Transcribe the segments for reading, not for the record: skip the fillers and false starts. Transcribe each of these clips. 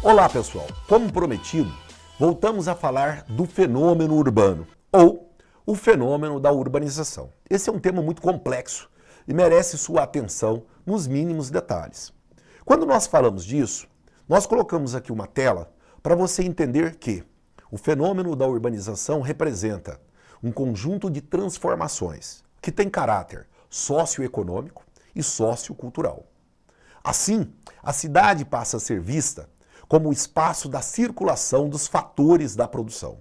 Olá pessoal, como prometido, voltamos a falar do fenômeno urbano, ou o fenômeno da urbanização. Esse é um tema muito complexo e merece sua atenção nos mínimos detalhes. Quando nós falamos disso, nós colocamos aqui uma tela para você entender que o fenômeno da urbanização representa um conjunto de transformações que tem caráter socioeconômico e sociocultural. Assim, a cidade passa a ser vista como o espaço da circulação dos fatores da produção.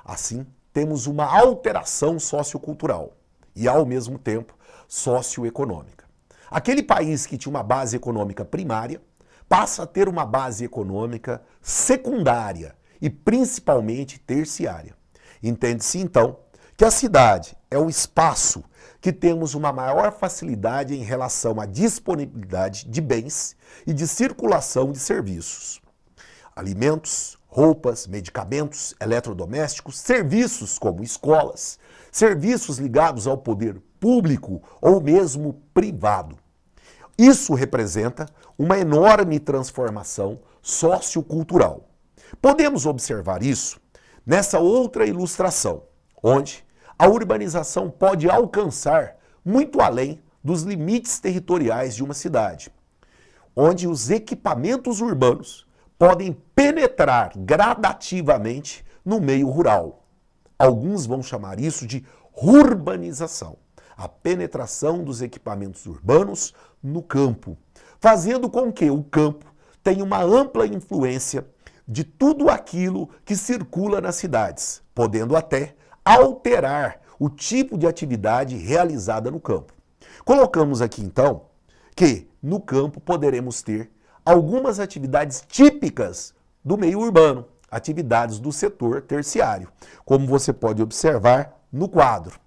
Assim, temos uma alteração sociocultural e, ao mesmo tempo, socioeconômica. Aquele país que tinha uma base econômica primária passa a ter uma base econômica secundária e, principalmente, terciária. Entende-se, então, que a cidade é o espaço que temos uma maior facilidade em relação à disponibilidade de bens e de circulação de serviços. Alimentos, roupas, medicamentos, eletrodomésticos, serviços como escolas, serviços ligados ao poder público ou mesmo privado. Isso representa uma enorme transformação sociocultural. Podemos observar isso nessa outra ilustração, onde a urbanização pode alcançar muito além dos limites territoriais de uma cidade, onde os equipamentos urbanos podem penetrar gradativamente no meio rural. Alguns vão chamar isso de urbanização, a penetração dos equipamentos urbanos no campo, fazendo com que o campo tenha uma ampla influência de tudo aquilo que circula nas cidades, podendo até alterar o tipo de atividade realizada no campo. Colocamos aqui então que no campo poderemos ter algumas atividades típicas do meio urbano, atividades do setor terciário, como você pode observar no quadro.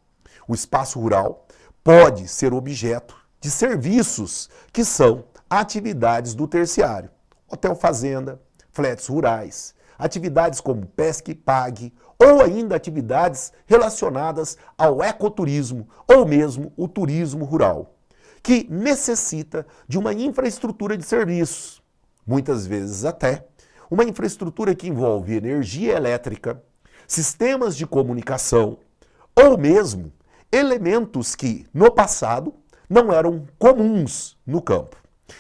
O espaço rural pode ser objeto de serviços que são atividades do terciário, hotel-fazenda, flats rurais, atividades como pesca e pague, ou ainda atividades relacionadas ao ecoturismo ou mesmo o turismo rural, que necessita de uma infraestrutura de serviços, muitas vezes até uma infraestrutura que envolve energia elétrica, sistemas de comunicação ou mesmo elementos que, no passado, não eram comuns no campo.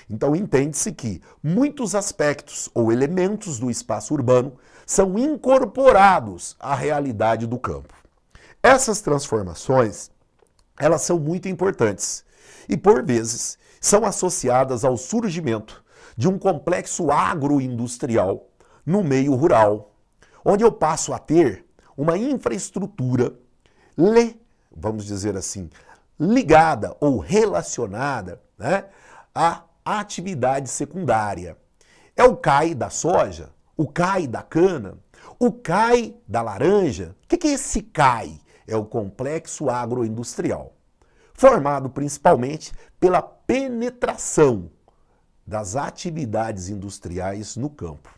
Então, entende-se que muitos aspectos ou elementos do espaço urbano são incorporados à realidade do campo. Essas transformações, elas são muito importantes e, por vezes, são associadas ao surgimento de um complexo agroindustrial no meio rural, onde eu passo a ter uma infraestrutura, vamos dizer assim, ligada ou relacionada, à atividade secundária. É o CAI da soja, o CAI da cana, o CAI da laranja. O que é esse CAI? É o complexo agroindustrial, formado principalmente pela penetração das atividades industriais no campo.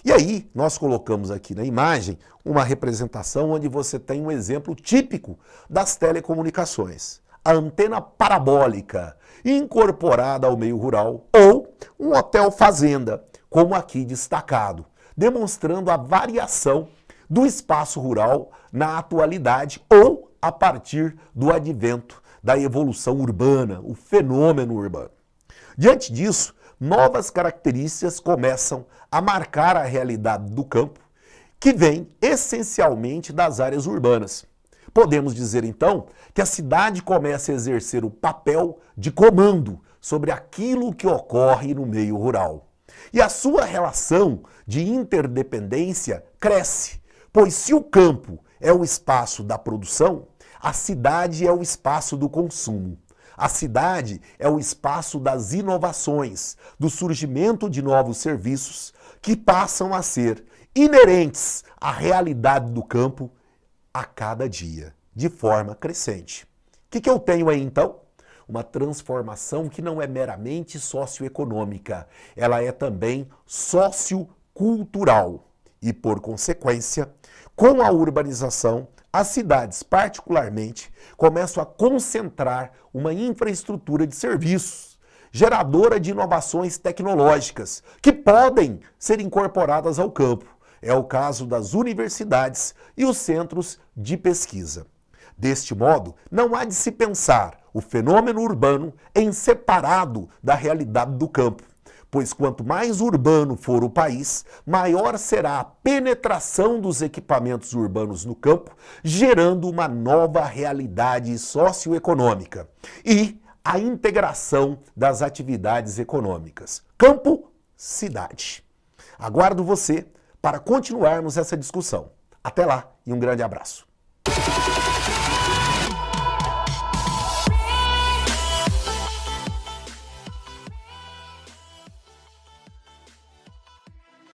E aí, nós colocamos aqui na imagem uma representação onde você tem um exemplo típico das telecomunicações. A antena parabólica incorporada ao meio rural ou um hotel-fazenda, como aqui destacado, demonstrando a variação do espaço rural na atualidade ou a partir do advento da evolução urbana, o fenômeno urbano. Diante disso, novas características começam a marcar a realidade do campo, que vem essencialmente das áreas urbanas. Podemos dizer, então, que a cidade começa a exercer o papel de comando sobre aquilo que ocorre no meio rural. E a sua relação de interdependência cresce, pois se o campo é o espaço da produção, a cidade é o espaço do consumo. A cidade é o espaço das inovações, do surgimento de novos serviços que passam a ser inerentes à realidade do campo a cada dia, de forma crescente. O que eu tenho aí então? Uma transformação que não é meramente socioeconômica, ela é também sociocultural. E, por consequência, com a urbanização, as cidades, particularmente, começam a concentrar uma infraestrutura de serviços geradora de inovações tecnológicas que podem ser incorporadas ao campo. É o caso das universidades e os centros de pesquisa. Deste modo, não há de se pensar o fenômeno urbano em separado da realidade do campo, pois quanto mais urbano for o país, maior será a penetração dos equipamentos urbanos no campo, gerando uma nova realidade socioeconômica e a integração das atividades econômicas. Campo-cidade. Aguardo você para continuarmos essa discussão. Até lá e um grande abraço.